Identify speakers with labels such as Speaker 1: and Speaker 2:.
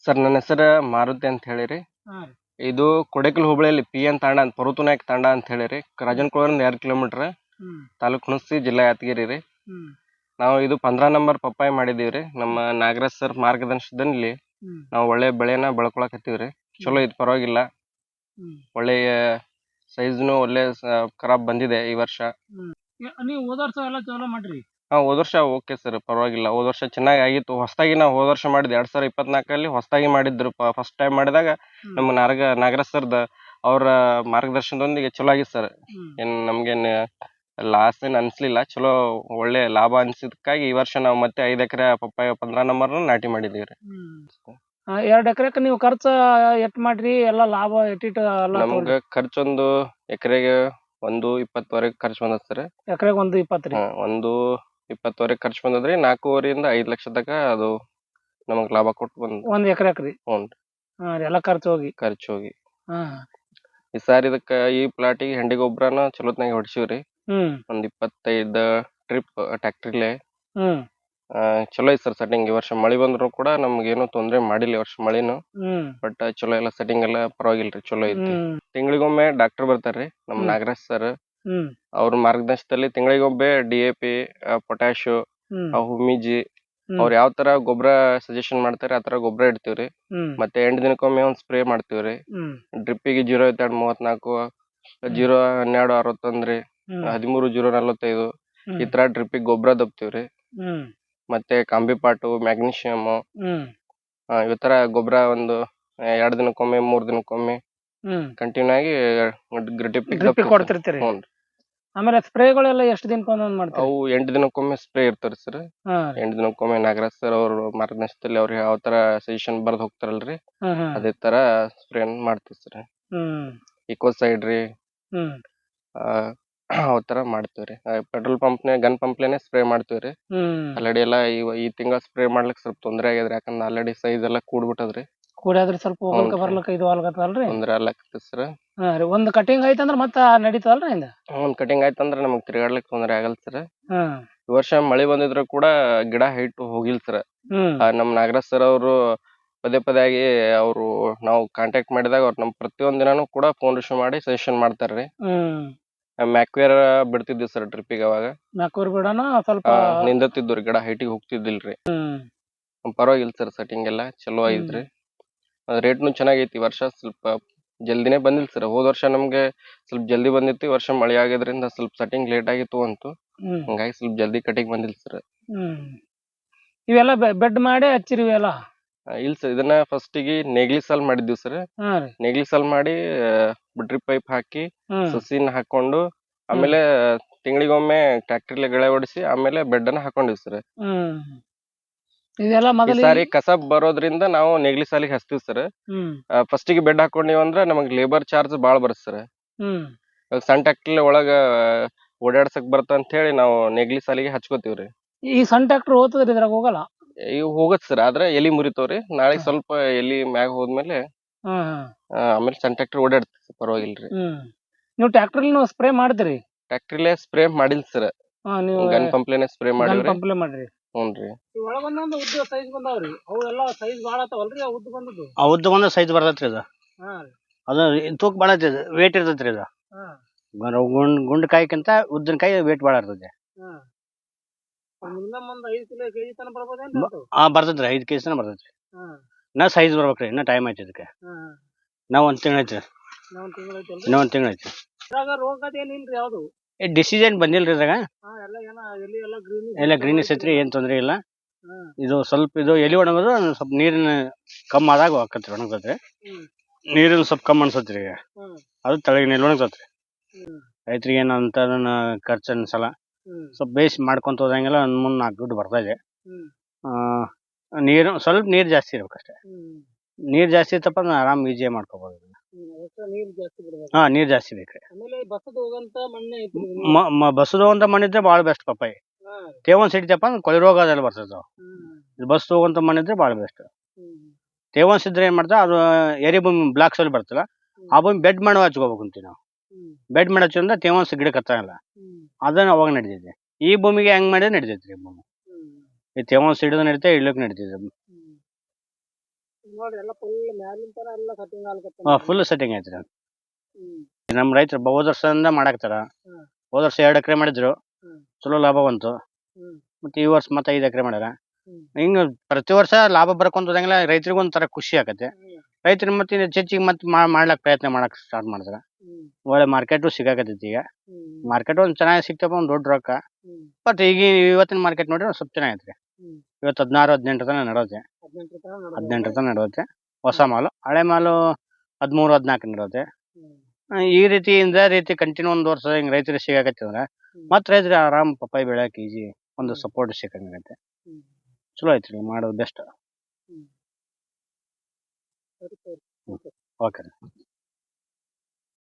Speaker 1: Sir ನನ್ನ ಹೆಸರು ಮಾರುತಿ ಅಂತ ಹೇಳಿರಿ. ಇದು ಕೊಡೇಕಲ್ ಹೋಬಳಿಯಲ್ಲಿ ಪಿ ಎನ್ ತಾಂಡ ಅಂತ ಪರ್ವತನಾಯಕ್ ತಾಂಡ ಅಂತ ಹೇಳಿರಿ. ರಾಜನಕುಳದಿಂದ 2 ಕಿಲೋಮೀಟರ್, ತಾಲೂಕ್ ಹುಣಸಿ, ಜಿಲ್ಲಾ ಯಾದಗಿರಿ ರೀ. ನಾವು ಇದು 15 ನಂಬರ್ ಪಪ್ಪಾಯಿ ಮಾಡಿದೀವ್ರಿ. ನಮ್ಮ ನಾಗರಾಜ್ ಸರ್ ಮಾರ್ಗದರ್ಶನದಲ್ಲಿ ನಾವು ಒಳ್ಳೆ ಬೆಳೆನ ಬೆಳ್ಕೊಳಕತ್ತೀವ್ರಿ. ಚಲೋ ಇದು, ಪರವಾಗಿಲ್ಲ. ಒಳ್ಳೆಯ ಸೈಜ್ನು ಒಳ್ಳೆ ಖರಾಬ್ ಬಂದಿದೆ ಈ ವರ್ಷ.
Speaker 2: ನೀವು ಹೋದ ವರ್ಷ ಎಲ್ಲ ಚಲೋ ಮಾಡ್ರಿ.
Speaker 1: ಹೋದ ವರ್ಷ ಓಕೆ ಸರ್, ಪರವಾಗಿಲ್ಲ. ಹೋದ ವರ್ಷ ಚೆನ್ನಾಗಿ ಆಗಿತ್ತು. ಹೊಸದಾಗಿ ನಾವು ಹೋದ ವರ್ಷ ಮಾಡಿದ್ದು 2024 ಹೊಸದಾಗಿ ಮಾಡಿದ್ರು. ಫಸ್ಟ್ ಟೈಮ್ ಮಾಡಿದಾಗ ನಮ್ಮ ನಾಗರಾಜ್ ಸರ್ದ ಅವರ ಮಾರ್ಗದರ್ಶನದೊಂದಿಗೆ ಚಲೋ ಆಗಿತ್ತು ಸರ್. ಏನ್ ನಮ್ಗೇನ್ ಲಾಸ್ ಏನ್ ಅನ್ಸ್ಲಿಲ್ಲ. ಚಲೋ ಒಳ್ಳೆ ಲಾಭ ಅನ್ಸಿದ್ಕಾಗಿ ಈ ವರ್ಷ ನಾವು ಮತ್ತೆ 5 ಎಕರೆ ಪಪ್ಪಾಯ 15 ನಂಬರ್ ನಾಟಿ ಮಾಡಿದೀವ್ರಿ.
Speaker 2: 2 ಎಕರೆಕ ನೀವು ಖರ್ಚ ಎಷ್ಟ್ ಮಾಡ್ರಿ? ಎಲ್ಲ ಲಾಭ ಎಷ್ಟಿಟ್ಟು?
Speaker 1: ನಮ್ಗ ಖರ್ಚೊಂದು ಎಕರೆಗೆ 1.20 ಖರ್ಚು ಬಂದದ ಸರ್.
Speaker 2: ಎಕರೆಗೆ 1.20 ರೀ?
Speaker 1: 1.20 ಖರ್ಚು ಬಂದದ್ರಿ. 4.5 ರಿಂದ 5 ಲಕ್ಷ ತನಕ ಅದು ನಮಗ್ ಲಾಭ ಕೊಟ್ಟು ಬಂದ್.
Speaker 2: 1 ಎಕರೆಕ್ ರೀ?
Speaker 1: ಹ್ಞೂ.
Speaker 2: ಎಲ್ಲ ಖರ್ಚು ಹೋಗಿ.
Speaker 1: ಈ ಸಾರಿ ಇದಕ್ಕ ಈ ಪ್ಲಾಟಿಗೆ ಹೆಂಡಿ ಗೊಬ್ಬರನ ಚಲೋತ್ನಾಗ ಹೊಡ್ಸಿವ್ರಿ. ಒಂದ್ 25 ಟ್ರಿಪ್ ಟ್ಯಾಕ್ಟ್ರಿಲೆ. ಚಲೋ ಐತ್ ಸರ್ ಸೆಟ್ಟಿಂಗ್. ಈ ವರ್ಷ ಮಳಿ ಬಂದ್ರು ಕೂಡ ನಮ್ಗೇನು ತೊಂದ್ರೆ ಮಾಡಿಲ್ಲ ಈ ವರ್ಷ ಮಳಿನು. ಬಟ್ ಚಲೋ ಎಲ್ಲ ಸೆಟ್ಟಿಂಗ್ ಎಲ್ಲ ಪರವಾಗಿಲ್ರಿ, ಚಲೋ ಐತಿ. ತಿಂಗಳಿಗೊಮ್ಮೆ ಡಾಕ್ಟರ್ ಬರ್ತಾರ್ರಿ ನಮ್ ನಾಗರಾಜ್ ಸರ್. ಅವ್ರ ಮಾರ್ಗದರ್ಶನದಲ್ಲಿ ತಿಂಗಳಿಗೊಬ್ಬೆ DAP, ಪೊಟ್ಯಾಶ್, ಹುಮಿಜಿ, ಅವ್ರ ಯಾವ ತರ ಗೊಬ್ಬರ ಸಜೆಷನ್ ಮಾಡ್ತಾರೆ ಆ ತರ ಗೊಬ್ಬರ ಇಡ್ತೀವ್ರಿ. ಮತ್ತೆ 8 ದಿನಕ್ಕೊಮ್ಮೆ ಒಂದ್ ಸ್ಪ್ರೇ ಮಾಡ್ತೀವ್ರಿ. ಡ್ರಿಪ್ಪಿಗೆ 0.34, 0.1261 ರೀ, 13, 0.45 ಈ ತರ ಡ್ರಿಪ್ಪಿಗೆ ಗೊಬ್ಬರ ದಬ್ತೀವ್ರಿ. ಮತ್ತೆ ಕಾಂಬಿಪಾಟು, ಮ್ಯಾಗ್ನೀಷಿಯಮ್, ಈ ತರ ಗೊಬ್ಬರ ಒಂದು 2 ದಿನಕ್ಕೊಮ್ಮೆ 3 ದಿನಕ್ಕೊಮ್ಮೆ ಕಂಟಿನ್ಯೂ ಆಗಿ ಡ್ರಿಪ್ಪಿಗೆ
Speaker 2: ಕೊಡ್ತಿರ್ತೀರಿ. ಆಮೇಲೆ ಸ್ಪ್ರೇಗಳೆಲ್ಲ ಎಷ್ಟು ದಿನಕ್ಕೊಂದೊಂದು ಮಾಡ್ತೀವಿ?
Speaker 1: ಅವು 8 ದಿನಕ್ಕೊಮ್ಮೆ ಸ್ಪ್ರೇ ಇರ್ತಾರ ಸರ್. 8 ದಿನಕ್ಕೊಮ್ಮೆ ನಾಗರಾಜ್ ಸರ್ ಅವ್ರ ಮಾರ್ಗದರ್ಶನದಲ್ಲಿ ಅವ್ರು ಯಾವ ತರ ಸಜೆಷನ್ ಬರ್ದ್ ಹೋಗ್ತಾರಲ್ರಿ, ಅದೇ ತರ ಸ್ಪ್ರೇ ಮಾಡ್ತೀವಿ ಸರ್. ಇಕೋಸೈಡ್ ರೀ, ಅವ್ ತರ ಮಾಡ್ತೀವ್ರಿ. ಪೆಟ್ರೋಲ್ ಪಂಪ್ನೇ ಗನ್ ಪಂಪ್ಲೇನೆ ಸ್ಪ್ರೇ ಮಾಡ್ತೀವ್ರಿ. ಆಲ್ರೆಡಿ ಎಲ್ಲ ಈ ತಿಂಗಳ ಸ್ಪ್ರೇ ಮಾಡ್ಲಿಕ್ಕೆ ಸ್ವಲ್ಪ ತೊಂದ್ರೆ ಆಗ್ಯದ್ರಿ. ಯಾಕಂದ್ರೆ ಆಲ್ರೆಡಿ ಸೈಜ್ ಎಲ್ಲ ಕೂಡ್ಬಿಟ್ಟದ್ರಿ.
Speaker 2: ಕೂಡಾದ್ರೆ ಸ್ವಲ್ಪ ಹೋಗಲ್ಕ ಬರ್ಲಕ್ಕ ಇದು ಆಗ್ಲತ್ತಲ್ರಿ?
Speaker 1: ತೊಂದ್ರೆ ಆಗ್ಲತ್ತದ ಸರ್.
Speaker 2: ಒಂದ್ ಕಟಿಂಗ್ ಆಯ್ತಂದ್ರ ಮತ್ತ ನಡೀತದಲ್ರಿ ಹಿಂದ?
Speaker 1: ಒಂದ್ ಕಟಿಂಗ್ ಆಯ್ತಂದ್ರ ನಮಗ್ ತಿರ್ಗಾಡ್ಲಿಕ್ಕೆ ತೊಂದ್ರೆ ಆಗಲ್ಲ ಸರ್. ಈ ವರ್ಷ ಮಳಿ ಬಂದಿದ್ರು ಕೂಡ ಗಿಡ ಹೈಟ್ ಹೋಗಿಲ್ ಸರ್. ನಮ್ ನಾಗರಾಜ್ ಸರ್ ಅವರು ಪದೇ ಆಗಿ ಅವ್ರು ನಾವು ಕಾಂಟ್ಯಾಕ್ಟ್ ಮಾಡಿದಾಗ ಅವ್ರು ನಮ್ ಪ್ರತಿಯೊಂದ್ ದಿನಾನು ಕೂಡ ಫೋನ್ ರಿಸೀವ್ ಮಾಡಿ ಸಜೆಷನ್ ಮಾಡ್ತಾರ್ರಿ. ಮ್ಯಾಕ್ವೇರ್ ಬಿಡ್ತಿದ್ವಿ ಸರ್ ಟ್ರಿಪ್ಪಿಗೆ. ಅವಾಗ
Speaker 2: ಮ್ಯಾಕ್ವೇರ್ ಬಿಡೋಣ ಸ್ವಲ್ಪ
Speaker 1: ನಿಂದತ್ತಿದ್ವಿ, ಗಿಡ ಹೈಟಿಗೆ ಹೋಗ್ತಿದ್ದಿಲ್ರಿ. ಪರವಾಗಿಲ್ಲ ಸರ್, ಸೆಟ್ಟಿಂಗ್ ಎಲ್ಲ ಚಲೋ ಐತ್ರಿ. ರೇಟ್ನು ಚೆನ್ನಾಗೈತಿ. ಈ ವರ್ಷ ಸ್ವಲ್ಪ ಜಲ್ದಿನೇ ಬಂದಿಲ್ಲ ಸರ್. ಹೋದ ವರ್ಷ ನಮ್ಗೆ ಸ್ವಲ್ಪ ಜಲ್ದಿ ಬಂದಿತ್ತು. ಈ ವರ್ಷ ಮಳೆ ಆಗೋದ್ರಿಂದ ಸ್ವಲ್ಪ ಸೆಟ್ಟಿಂಗ್ ಲೇಟ್ ಆಗಿತ್ತು ಅಂತು. ಹಂಗಾಗಿ ಸ್ವಲ್ಪ ಜಲ್ದಿ ಕಟಿಂಗ್ ಬಂದಿಲ್ಲ ಸರ್.
Speaker 2: ಇವೆಲ್ಲ ಬೆಡ್ ಮಾಡಿ ಹಚ್ಚಿರಿ ಇವೆಲ್ಲ?
Speaker 1: ಇಲ್ಲ ಸರ್, ಇದನ್ನ ಫಸ್ಟಿಗೆ ನೇಗಿಲಿ ಸಾಲ್ ಮಾಡಿದ್ವಿ ಸರ್. ನೇಗಿಲಿ ಸಾಲ್ ಮಾಡಿ ಡ್ರಿಪ್ ಪೈಪ್ ಹಾಕಿ ಸಸಿನ ಹಾಕೊಂಡು ಆಮೇಲೆ ತಿಂಗಳಿಗೊಮ್ಮೆ ಟ್ರ್ಯಾಕ್ಟರ್ಲೆ ಗಳೆ ಹೊಡಿಸಿ ಆಮೇಲೆ ಬೆಡ್ ಅನ್ನ ಹಾಕೊಂಡಿವಿ ಸರ್. ಈ ಸಾರಿ ಕಸ ಬರೋದ್ರಿಂದ ನಾವು ನೇಗಿಲಿ ಸಾಲಿಗೆ ಹಚ್ತೀವಿ ಸರ್. ಫಸ್ಟಿಗೆ ಬೆಡ್ ಹಾಕೊಂಡಿವ್ ಅಂದ್ರ ನಮಗ್ ಲೇಬರ್ ಚಾರ್ಜ್ ಬಾಳ ಬರುತ್ತೆ ಸರ್. ಸಣ್ಣ ಟ್ರ್ಯಾಕ್ಟರ್ ಒಳಗ ಓಡಾಡ್ಸಕ್ ಬರ್ತ ಅಂತ ಹೇಳಿ ನಾವು ನೇಗಿಲಿ ಸಾಲಿಗೆ ಹಚ್ಕೋತೀವ್ರಿ.
Speaker 2: ಈ ಸಣ್ಣ ಟ್ರ್ಯಾಕ್ಟರ್ ಹೋಗ್ತದ್ರಿ, ಇದ್ರಾಗ ಹೋಗಲ್ಲ?
Speaker 1: ಇವ್ ಹೋಗತ್ ಸರ್, ಆದ್ರೆ ಎಲಿ ಮುರಿತವ್ರಿ. ನಾಳೆ ಸ್ವಲ್ಪ ಎಲಿ ಮ್ಯಾಗ ಹೋದ್ಮೇಲೆ ಆಮೇಲೆ ಸಣ್ಣ ಟ್ರ್ಯಾಕ್ಟರ್ ಓಡಾಡ್ತೀವಿ, ಪರವಾಗಿಲ್ರಿ.
Speaker 2: ನೀವು ಟ್ರ್ಯಾಕ್ಟರ್ ಸ್ಪ್ರೇ ಮಾಡ್ತೀರಿ?
Speaker 1: ಟ್ರ್ಯಾಕ್ಟರ್ಲೆ ಸ್ಪ್ರೇ ಮಾಡಿಲ್ ಸರ್, ಗನ್ ಪಂಪ್ಲೇನೆ ಸ್ಪ್ರೇ ಮಾಡಿವ್ರಿ. ಹ್ಞೂನ್ರಿ.
Speaker 2: ಉದ್ದ ಸೈಜ್ ಬಂದಾವ್ರಿ, ಅವು ಎಲ್ಲ ಸೈಜ್ ಬಾಳ ಆತವಲ್ರಿ? ಉದ್ದ ಬಂದದ್ದು
Speaker 3: ಉದ್ದ ಬಂದ ಸೈಜ್ ಬರ್ತೈತ್ರಿ. ಅದು ತೂಕ ಬಾಳ ಐತಿ, ವೇಟ್ ಇರ್ತೈತ್ರಿ. ಇದು ಗುಂಡ್ ಕಾಯಿಕ್ಕಿಂತ ಉದ್ದಿನ ಕಾಯಿ ವೇಟ್ ಬಾಳ ಇರ್ತೈತಿ. ಬರ್ತೈತ್ರಿ, 5 kg ತನ ಬರ್ತೈತ್ರಿ. ಇನ್ನ ಸೈಜ್ ಬರ್ಬೇಕ್ರಿ, ಇನ್ನ ಟೈಮ್ ಐತಿ ಇದಕ್ಕೆ. ನಾವ್ 1 ತಿಂಗಳ ಐತ್ರಿ. ಇನ್ನ 1 ತಿಂಗಳ ಐತಿ. ಡಿಸೀಸ್ ಏನ್ ಬಂದಿಲ್ರಿ ಇದ್ರಾಗ. ಎಲ್ಲ ಗ್ರೀನಿಶ್ ಐತ್ರಿ, ಏನ್ ತೊಂದ್ರೆ ಇಲ್ಲ. ಇದು ಸ್ವಲ್ಪ ಇದು ಎಲಿ ಒಣಗೋದು ಸ್ವಲ್ಪ ನೀರಿನ ಕಮ್ಮಿ ಆದಾಗ ಆಕತ್ರಿ, ಒಣಗತ್ರಿ. ನೀರಿನ ಸ್ವಲ್ಪ ಕಮ್ಮಿ ಅನ್ಸತ್ರಿ, ಅದು ತಳಗಿನ ಎಲ್ಲಿ ಒಣಗತ್ರಿ. ರೈತರಿಗೆ ಏನಂತ ಖರ್ಚು ಅನ್ಸಲ್ಲ. ಸ್ವಲ್ಪ ಬೇಯಿಸಿ ಮಾಡ್ಕೊಂತ ಹೋದಂಗೆಲ್ಲ 3-4 ದುಡ್ಡು ಬರ್ತಾ ಇದೆ. ನೀರು ಸ್ವಲ್ಪ ನೀರ್ ಜಾಸ್ತಿ ಇರ್ಬೇಕಷ್ಟೇ. ನೀರ್ ಜಾಸ್ತಿ ಇತ್ತಪ್ಪ ಅಂದ್ರೆ ಆರಾಮ್ ಈಜಿಯಾಗಿ ಮಾಡ್ಕೋಬಹುದು. ನೀರ್ ಜಾಸ್ತಿ ಬೇಕ್ರಿ. ಬಸದು ಹೋಗಂತ ಮಣ್ಣಿದ್ರೆ ಬಾಳ ಬೆಸ್ಟ್ ಪಪ್ಪಾಯಿ. ತೇವಾಂಶ ಹಿಡಿತಪ್ಪ ಅಂದ್ರೆ ಕೊಳೆ ರೋಗ ಅದೆಲ್ಲ ಬರ್ತದ. ಬಸ್ದು ಹೋಗಂತ ಮಣ್ಣಿದ್ರೆ ಬಾಳ ಬೆಸ್ಟ್. ತೇವಾಂಶ ಇದ್ರೆ ಏನ್ ಮಾಡ್ತಾ, ಅದು ಎರಿ ಭೂಮಿ ಬ್ಲಾಕ್ ಸಾಯಿಲ್ ಬರ್ತಲ್ಲ, ಆ ಭೂಮಿ ಬೆಡ್ ಮಾಡಿ ಹಚ್ಕೋಬೇಕು ಅಂತೀವಿ ನಾವು. ಬೆಡ್ ಮಾಡಿ ಹಚ್ಚೋದ್ರಿಂದ ತೇವಾಂಶ ಗಿಡಕ್ಕೆ ಹತ್ತಂಗಿಲ್ಲ, ಅದನ್ನ ಅವಾಗ ನಡಿತೈತಿ. ಈ ಭೂಮಿಗೆ ಹೆಂಗ್ ಮಾಡಿದ್ರೆ ನಡಿತೈತ್ರಿ. ಈ ತೇವಾಂಶ ಹಿಡಿದು ನಡಿತೈತೆ, ಇಡ್ಲಿಕ್ಕೆ ನಡಿತೈತಿ.
Speaker 2: ನೋಡ್ರಿ ಎಲ್ಲ ಫುಲ್ ಮ್ಯಾಲಿನ ತರ ಎಲ್ಲ ಕಟಿಂಗ್ ಆಗ್ಲಕತ್ತ.
Speaker 3: ಫುಲ್ ಸೆಟ್ಟಿಂಗ್ ಐತ್ರಿ ನಮ್ಮ ರೈತರು ಹೋದ ವರ್ಷದಿಂದ ಮಾಡಾಕ್ತಾರ. ಹೋದ ವರ್ಷ 2 ಎಕರೆ ಮಾಡಿದ್ರು, ಚಲೋ ಲಾಭ ಬಂತು. ಮತ್ತೆ ಈ ವರ್ಷ ಮತ್ತೆ 5 ಎಕರೆ ಮಾಡ್ಯಾರ. ಹಿಂಗ ಪ್ರತಿ ವರ್ಷ ಲಾಭ ಬರ್ಕೊಂತ ಹೋದಂಗೆಲ್ಲ ರೈತರಿಗೂ ಒಂಥರ ಖುಷಿ ಆಗತ್ತೆ. ರೈತರು ಮತ್ತೆ ಹೆಚ್ಚಿಗೆ ಮತ್ತೆ ಮಾಡ್ಲಕ್ ಪ್ರಯತ್ನ ಮಾಡಕ್ ಸ್ಟಾರ್ಟ್ ಮಾಡಿದ್ರ ಒಳ್ಳೆ ಮಾರ್ಕೆಟು ಸಿಗಾಕತ್ತೈತಿ. ಈಗ ಮಾರ್ಕೆಟ್ ಒಂದ್ ಚೆನ್ನಾಗಿ ಸಿಕ್ತಪ್ಪ, ಒಂದ್ ದೊಡ್ಡ ರೊಕ್ಕ. ಬಟ್ ಈಗ ಇವತ್ತಿನ ಮಾರ್ಕೆಟ್ ನೋಡ್ರಿ ಒಂದ್ ಸ್ವಲ್ಪ ಚೆನ್ನಾಗೈತ್ರಿ. ಇವತ್ತು 16-18 ತನಕ ನಡೋತೆ. 18 ತನಕ ನಡೋತೆ ಹೊಸ ಮಾಲು. ಹಳೆ ಮಾಲು 13-14 ನಡೋತೆ. ಈ ರೀತಿ ಕಂಟಿನ್ಯೂ ಒಂದ್ ವರ್ಷ ಹಿಂಗ್ ರೈತರಿಗೆ ಸಿಗಾಕತ್ತಿದ್ರ ಮತ್ ರೈತರಿಗೆ ಆರಾಮ್ ಪಪ್ಪಾಯಿ ಬೆಳ್ಯಾಕ ಈಜಿ ಒಂದು ಸಪೋರ್ಟ್ ಸಿಕ್ಕಂಗೈತೆ. ಚಲೋ ಐತ್ರಿ ಮಾಡೋದು ಬೆಸ್ಟ್. ಓಕೆ.